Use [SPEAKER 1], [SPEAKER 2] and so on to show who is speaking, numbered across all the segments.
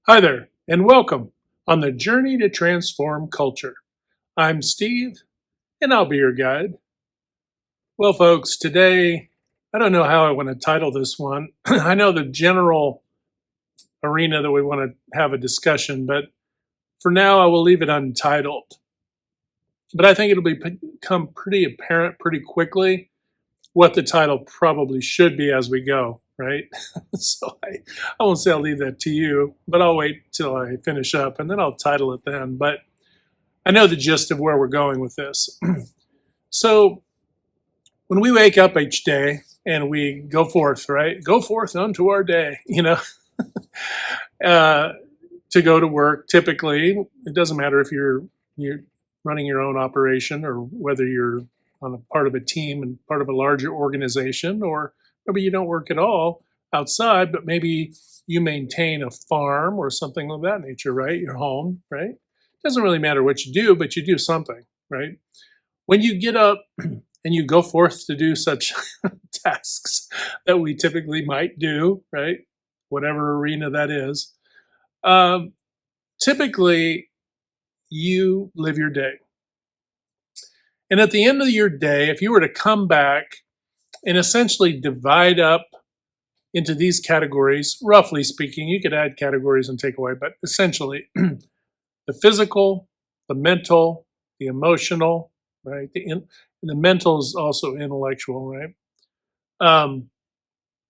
[SPEAKER 1] Hi there, and welcome on the journey to transform culture. I'm Steve, and I'll be your guide. Well, folks, today, I don't know how I want to title this one. I know the general arena that we want to have a discussion, but for now, I will leave it untitled. But I think become pretty apparent pretty quickly what the title probably should be as we go, right? I won't say I'll leave that to you, but I'll wait till I finish up and then I'll title it then. But I know the gist of where we're going with this. So when we wake up each day and we go forth, right? Go forth unto our day, uh, to go to work. Typically, it doesn't matter if you're running your own operation or whether you're on a part of a team and part of a larger organization, or maybe you don't work at all outside, but maybe you maintain a farm or something of that nature, right? Your home, right? Doesn't really matter what you do, but you do something, right? When you get up and you go forth to do such tasks that we typically might do, right? Whatever arena that is, um, typically you live your day. And at the end of your day, if you were to come back and essentially divide up into these categories, roughly speaking, you could add categories and take away, but essentially the physical, the mental, the emotional, right? The mental is also intellectual, right? Um,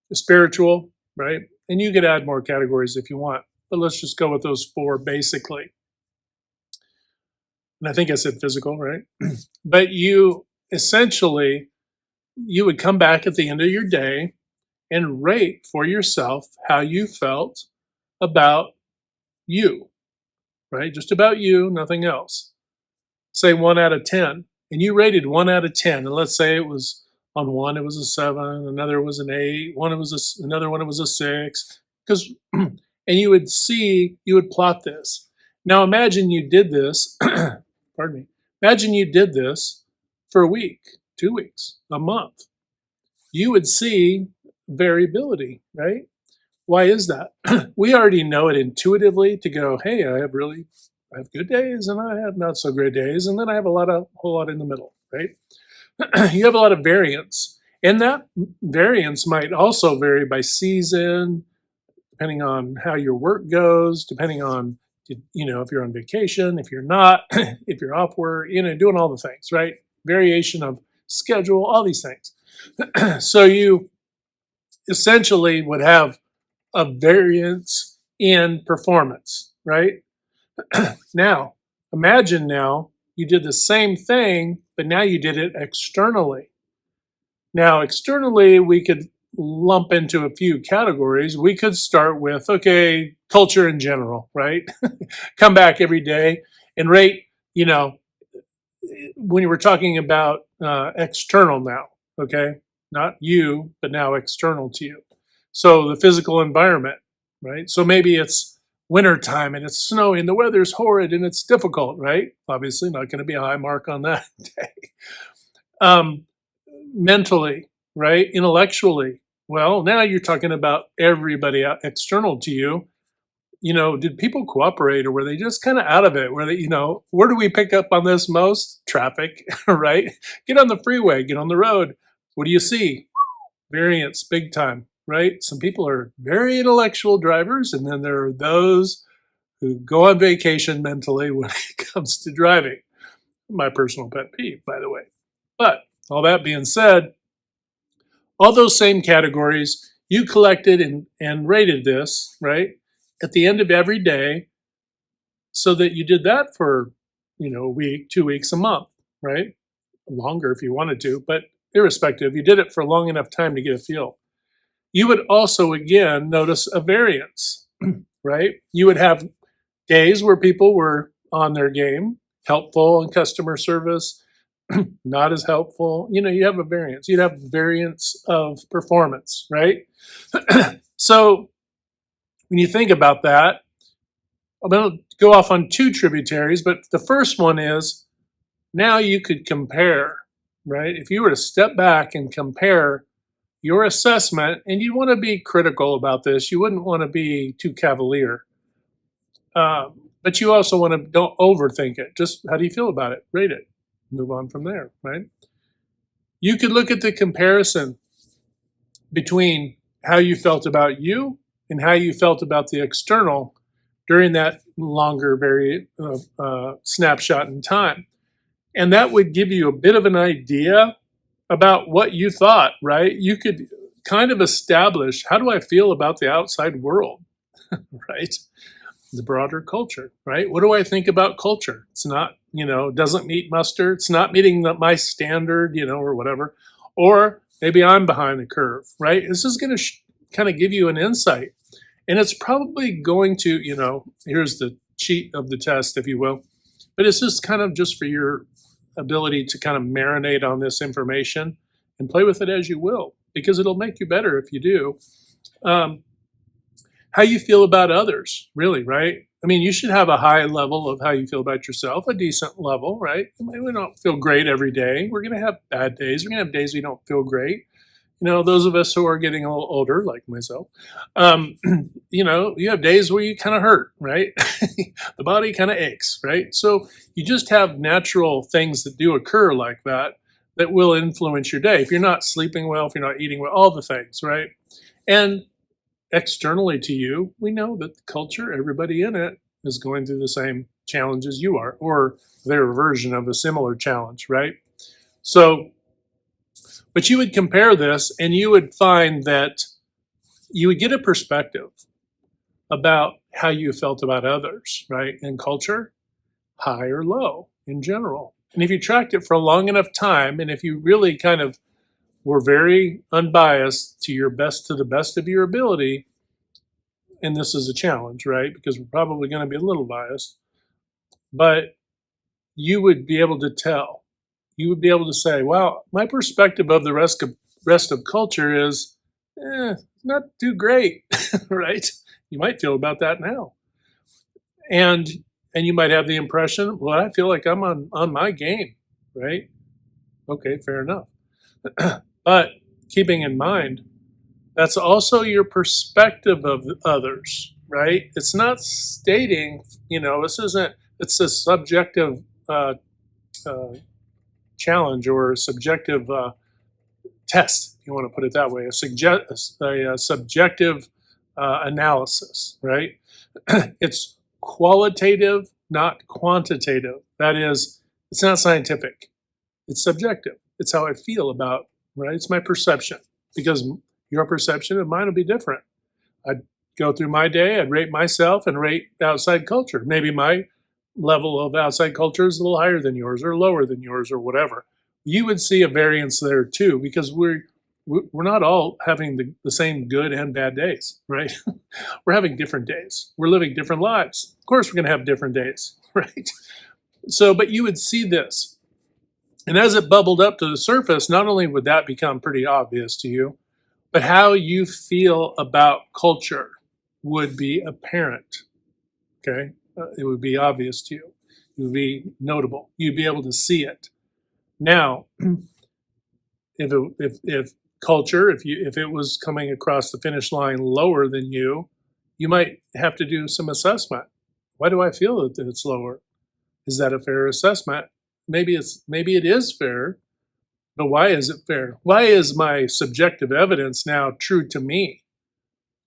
[SPEAKER 1] the spiritual, right? And you could add more categories if you want, but let's just go with those four basically. And I think I said physical, right? But you essentially you would come back at the end of your day and rate for yourself how you felt about you, right? Just about you, nothing else. Say 1 out of 10, and you rated 1 out of 10, and let's say it was on one it was a 7, another was an 8, another one it was a 6, because and you would plot this. Now imagine you did this, pardon me. Imagine you did this for a week, 2 weeks, a month. You would see variability, right? Why is that? We already know it intuitively to go, hey, I have good days and I have not so great days, and then I have whole lot in the middle, right? You have a lot of variance, and that variance might also vary by season, depending on how your work goes, depending on if you're on vacation, if you're not, if you're off work, doing all the things, right? Variation of schedule, all these things. So you essentially would have a variance in performance, right? Now, imagine now you did the same thing, but now you did it externally. Now, externally, we could lump into a few categories. We could start with, okay, culture in general, right? Come back every day and rate, when you were talking about external now, okay? Not you, but now external to you. So the physical environment, right? So maybe it's wintertime and it's snowy and the weather's horrid and it's difficult, right? Obviously, not going to be a high mark on that day. Um, Mentally, right? Intellectually. Well, now you're talking about everybody external to you. Did people cooperate or were they just kind of out of it? Where do we pick up on this most? Traffic, right? Get on the freeway, get on the road. What do you see? Variance, big time, right? Some people are very intellectual drivers, and then there are those who go on vacation mentally when it comes to driving. My personal pet peeve, by the way. But all that being said, all those same categories, you collected and rated this, right? At the end of every day, so that you did that for, a week, 2 weeks, a month, right? Longer if you wanted to, but irrespective, you did it for a long enough time to get a feel. You would also, again, notice a variance, right? You would have days where people were on their game, helpful in customer service, not as helpful. You have a variance. You'd have variance of performance, right? So when you think about that, I'm going to go off on two tributaries, but the first one is now you could compare, right? If you were to step back and compare your assessment, and you want to be critical about this, you wouldn't want to be too cavalier. But you also want to don't overthink it. Just how do you feel about it? Rate it. Move on from there, right? You could look at the comparison between how you felt about you and how you felt about the external during that longer snapshot in time. And that would give you a bit of an idea about what you thought, right? You could kind of establish, how do I feel about the outside world, right? The broader culture, right? What do I think about culture? It's not, doesn't meet muster. It's not meeting my standard, or whatever. Or maybe I'm behind the curve, right? This is going to kind of give you an insight. And it's probably going to, here's the cheat of the test, if you will. But it's just kind of just for your ability to kind of marinate on this information and play with it as you will, because it'll make you better if you do. How you feel about others, really, right? I mean, you should have a high level of how you feel about yourself, a decent level, right? I mean, we don't feel great every day. We're going to have bad days. We're going to have days we don't feel great. Those of us who are getting a little older, like myself, you have days where you kind of hurt, right? The body kind of aches, right? So you just have natural things that do occur like that will influence your day. If you're not sleeping well, if you're not eating well, all the things, right? And externally to you, we know that the culture, everybody in it, is going through the same challenges you are, or their version of a similar challenge, right? So, but you would compare this and you would find that you would get a perspective about how you felt about others, right? And culture, high or low in general. And if you tracked it for a long enough time, and if you really kind of were very unbiased to the best of your ability, and this is a challenge, right? Because we're probably going to be a little biased, but you would be able to tell. You would be able to say, well, my perspective of the rest of culture is not too great, right? You might feel about that now. And you might have the impression, well, I feel like I'm on my game, right? Okay, fair enough. But keeping in mind, that's also your perspective of others, right? It's not stating, it's a subjective uh, challenge or a subjective test, if you want to put it that way, a subjective analysis, right? It's qualitative, not quantitative. That is, it's not scientific. It's subjective. It's how I feel about, right? It's my perception, because your perception and mine will be different. I'd go through my day, I'd rate myself and rate outside culture. Maybe my level of outside culture is a little higher than yours or lower than yours or whatever. You would see a variance there too, because we're not all having the same good and bad days, right? We're having different days. We're living different lives. Of course, we're going to have different days, right? So, but you would see this. And as it bubbled up to the surface, not only would that become pretty obvious to you, but how you feel about culture would be apparent. Okay? It would be obvious to you. It would be notable. You'd be able to see it. Now, if culture, if it was coming across the finish line lower than you might have to do some assessment. Why do I feel that it's lower? Is that a fair assessment? Maybe it is fair, but why is it fair? Why is my subjective evidence now true to me?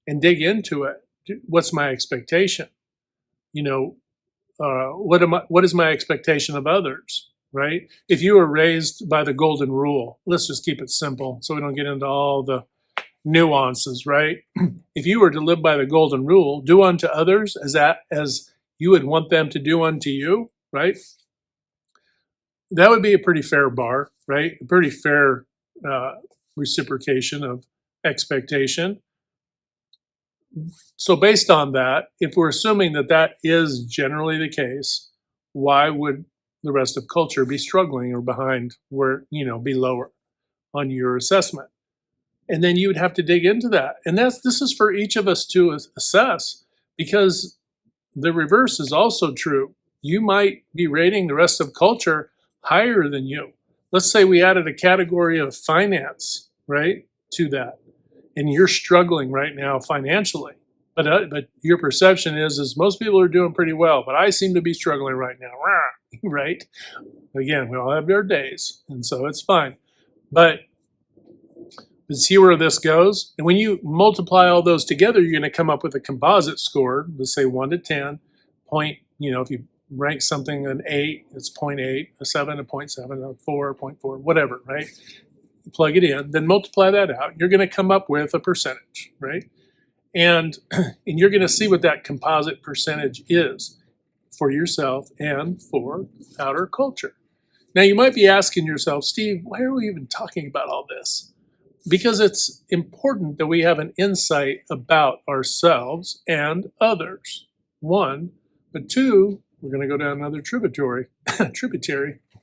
[SPEAKER 1] And dig into it. What's my expectation? What is my expectation of others? Right? If you were raised by the golden rule, let's just keep it simple so we don't get into all the nuances, right? If you were to live by the golden rule, do unto others as you would want them to do unto you, right? That would be a pretty fair bar, right? A pretty fair reciprocation of expectation. So based on that, if we're assuming that is generally the case, why would the rest of culture be struggling or behind, where be lower on your assessment? And then you would have to dig into that. And this is for each of us to assess, because the reverse is also true. You might be rating the rest of culture higher than you. Let's say we added a category of finance, right, to that. And you're struggling right now financially. But your perception is most people are doing pretty well, but I seem to be struggling right now. Right? Again, we all have our days, and so it's fine. But see where this goes. And when you multiply all those together, you're going to come up with a composite score. Let's say 1 to 10. Point, if you rank something an 8, it's 0.8, a 7, a 0.7, a 4, 0.4, whatever, right? Plug it in, then multiply that out. You're going to come up with a percentage, right? And and you're going to see what that composite percentage is for yourself and for outer culture. Now you might be asking yourself, Steve, why are we even talking about all this? Because it's important that we have an insight about ourselves and others. One, but two, we're going to go down another tributary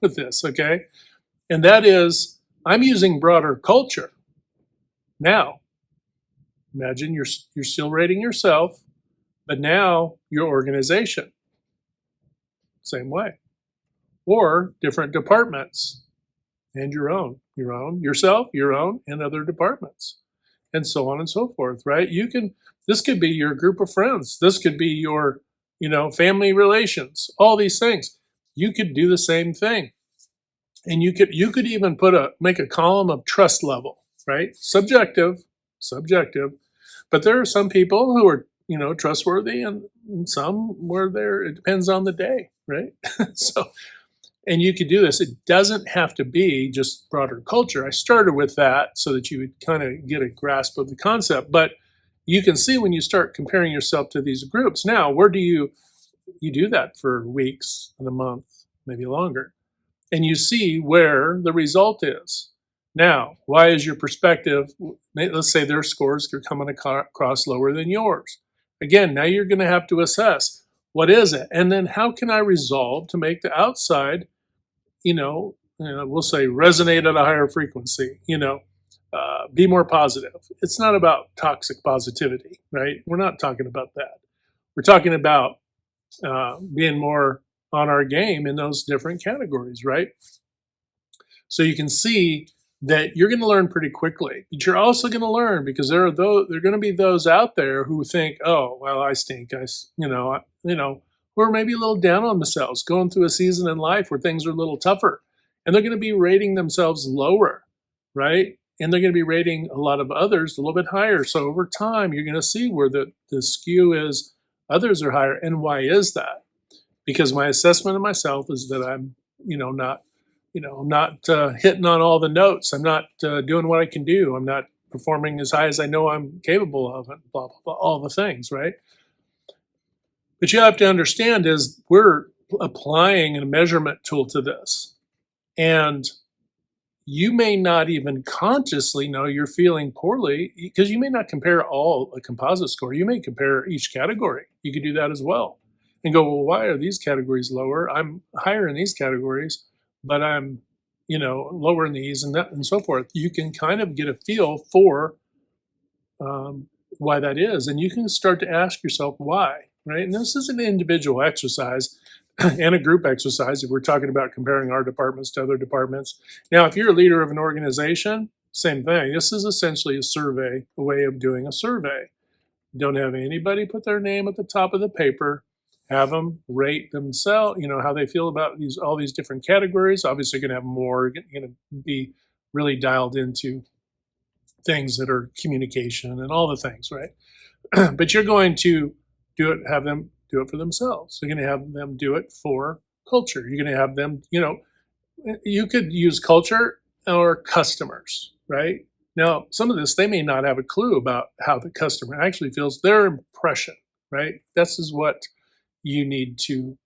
[SPEAKER 1] with this, okay? And that is, I'm using broader culture. Now, imagine you're still rating yourself, but now your organization, same way, or different departments and yourself, your own, and other departments, and so on and so forth, right? This could be your group of friends. This could be your, family relations, all these things. You could do the same thing. And you could even make a column of trust level, right? Subjective. But there are some people who are, trustworthy and some where it depends on the day, right? So, and you could do this. It doesn't have to be just broader culture. I started with that so that you would kind of get a grasp of the concept. But you can see when you start comparing yourself to these groups. Now, where do you do that for weeks and a month, maybe longer, and you see where the result is. Now, why is your perspective? Let's say their scores are coming across lower than yours. Again, now you're going to have to assess what is it, and then how can I resolve to make the outside we'll say resonate at a higher frequency, be more positive. It's not about toxic positivity, right? We're not talking about that. We're talking about being more on our game in those different categories, right? So you can see that you're going to learn pretty quickly, but you're also going to learn because there are going to be those out there who think, oh, well, I stink. Who are maybe a little down on themselves, going through a season in life where things are a little tougher, and they're going to be rating themselves lower, right? And they're going to be rating a lot of others a little bit higher. So over time, you're going to see where the skew is. Others are higher, and why is that? Because my assessment of myself is that I'm, I'm not hitting on all the notes. I'm not doing what I can do. I'm not performing as high as I know I'm capable of, and blah, blah, blah, all the things, right? But you have to understand is we're applying a measurement tool to this. And you may not even consciously know you're feeling poorly because you may not compare all a composite score. You may compare each category. You could do that as well and go, well, why are these categories lower? I'm higher in these categories, but I'm, lower in these and that and so forth. You can kind of get a feel for why that is. And you can start to ask yourself why, right? And this is an individual exercise and a group exercise if we're talking about comparing our departments to other departments. Now, if you're a leader of an organization, same thing. This is essentially a survey, a way of doing a survey. Don't have anybody put their name at the top of the paper. Have them rate themselves, how they feel about all these different categories. Obviously, you're going to have more, you're going to be really dialed into things that are communication and all the things, right? But you're going to have them do it for themselves. You're going to have them do it for culture. You're going to have them, you could use culture or customers, right? Now, some of this, they may not have a clue about how the customer actually feels, their impression, right? This is how you need to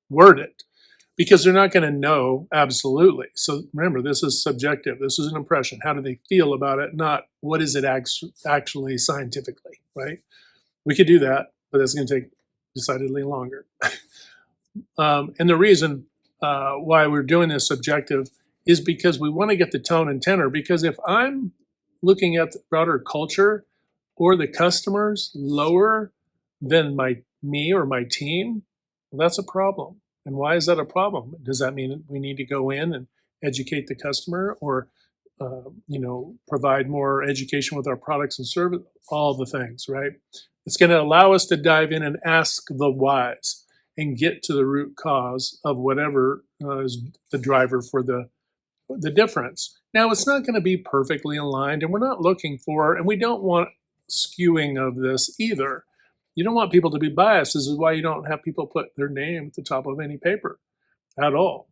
[SPEAKER 1] word it because they're not going to know absolutely. So remember, this is subjective. This is an impression. How do they feel about it? Not what is it actually scientifically, right? We could do that, but that's going to take decidedly longer. And the reason why we're doing this subjective is because we want to get the tone and tenor. Because if I'm looking at the broader culture or the customers lower than me or my team, well, that's a problem. And why is that a problem? Does that mean we need to go in and educate the customer or provide more education with our products and service, all the things, right? It's going to allow us to dive in and ask the whys and get to the root cause of whatever is the driver for the difference. Now, it's not going to be perfectly aligned, and we're not looking for, and we don't want skewing of this either. You don't want people to be biased. This is why you don't have people put their name at the top of any paper at all.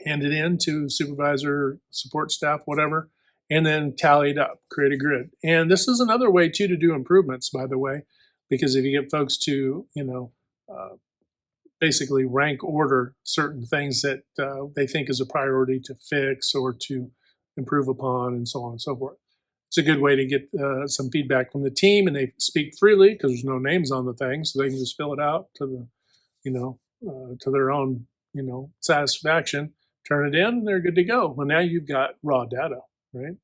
[SPEAKER 1] Hand it in to supervisor, support staff, whatever, and then tally it up, create a grid. And this is another way too to do improvements, by the way, because if you get folks to, uh, basically rank order certain things that they think is a priority to fix or to improve upon, and so on and so forth. It's a good way to get some feedback from the team, and they speak freely because there's no names on the thing, so they can just fill it out to the, to their own, satisfaction. Turn it in, and they're good to go. Well, now you've got raw data, right?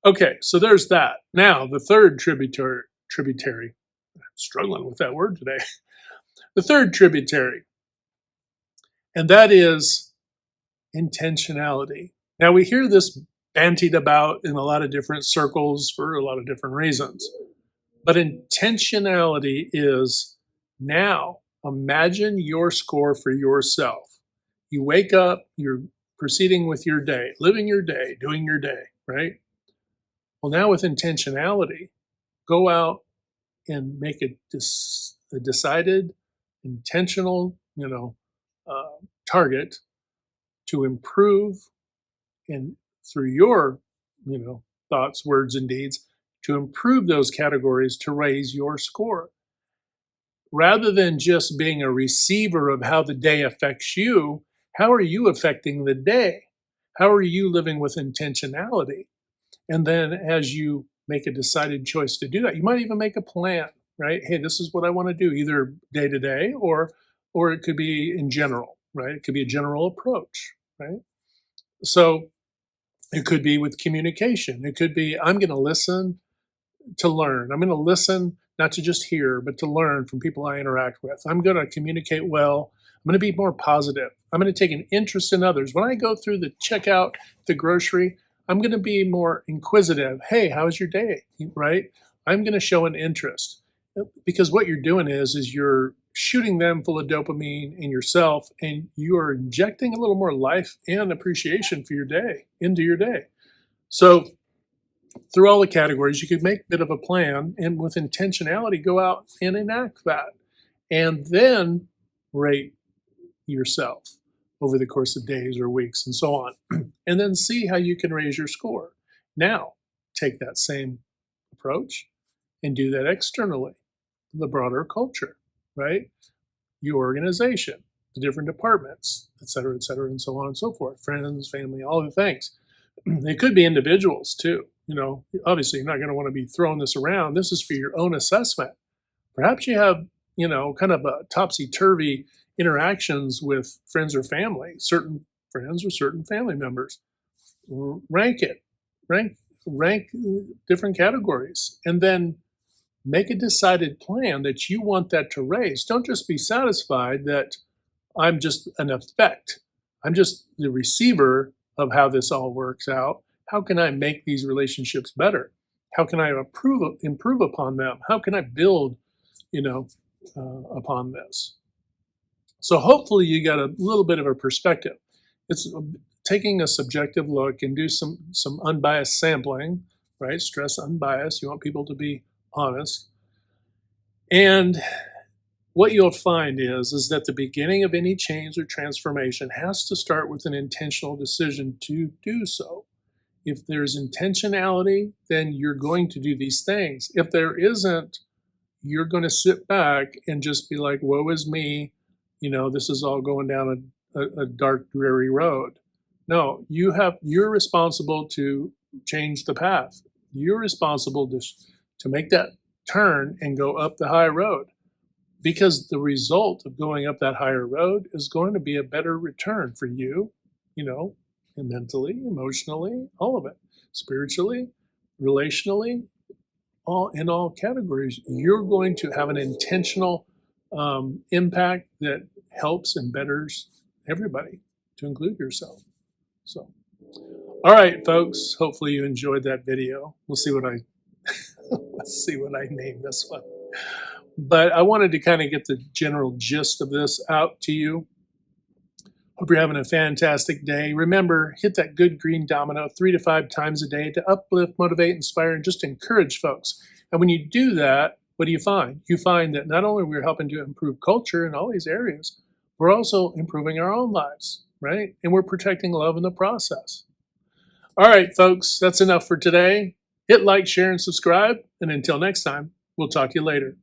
[SPEAKER 1] Okay, so there's that. Now the third tributary. I'm struggling with that word today. The third tributary, and that is intentionality. Now, we hear this bantied about in a lot of different circles for a lot of different reasons. But intentionality is now imagine your score for yourself. You wake up, you're proceeding with your day, living your day, doing your day, right? Well, now with intentionality, go out and make a decided, intentional, target to improve and through your, thoughts, words, and deeds to improve those categories to raise your score. Rather than just being a receiver of how the day affects you, how are you affecting the day? How are you living with intentionality? And then as you make a decided choice to do that, you might even make a plan, right? Hey, this is what I want to do, either day to day or it could be in general, right? It could be a general approach, right? So it could be with communication. It could be I'm going to listen to learn. I'm going to listen not to just hear, but to learn from people I interact with. I'm going to communicate well. I'm going to be more positive. I'm going to take an interest in others. When I go through the checkout, the grocery, I'm going to be more inquisitive. Hey, how's your day? Right? I'm going to show an interest because what you're doing is you're shooting them full of dopamine in yourself, and you are injecting a little more life and appreciation for your day into your day. So through all the categories, you could make a bit of a plan and with intentionality go out and enact that and then rate yourself over the course of days or weeks and so on. And then see how you can raise your score. Now, take that same approach and do that externally, the broader culture, right? Your organization, the different departments, et cetera, and so on and so forth, friends, family, all the things. It could be individuals too. Obviously, you're not going to want to be throwing this around. This is for your own assessment. Perhaps you have, kind of a topsy-turvy interactions with friends or family, certain friends or certain family members. Rank it, rank different categories, and then make a decided plan that you want that to raise. Don't just be satisfied that I'm just an effect. I'm just the receiver of how this all works out. How can I make these relationships better? How can I improve upon them? How can I build, upon this? So hopefully you got a little bit of a perspective. It's taking a subjective look and do some unbiased sampling, right? Stress unbiased. You want people to be honest. And what you'll find is that the beginning of any change or transformation has to start with an intentional decision to do so. If there's intentionality, then you're going to do these things. If there isn't, you're going to sit back and just be like, woe is me. This is all going down a dark, dreary road. No, you're responsible to change the path. You're responsible to make that turn and go up the high road, because the result of going up that higher road is going to be a better return for you, and mentally, emotionally, all of it, spiritually, relationally, all categories. You're going to have an intentional impact that helps and betters everybody, to include yourself. So, All right, folks. Hopefully you enjoyed that video. We'll see what I let's see what I name this one. But I wanted to kind of get the general gist of this out to you. Hope you're having a fantastic day. Remember, hit that good green domino 3 to 5 times a day to uplift, motivate, inspire, and just encourage folks. And when you do that, what do you find? You find that not only we're helping to improve culture in all these areas, we're also improving our own lives, right? And we're protecting love in the process. All right, folks, that's enough for today. Hit like, share, and subscribe. And until next time, we'll talk to you later.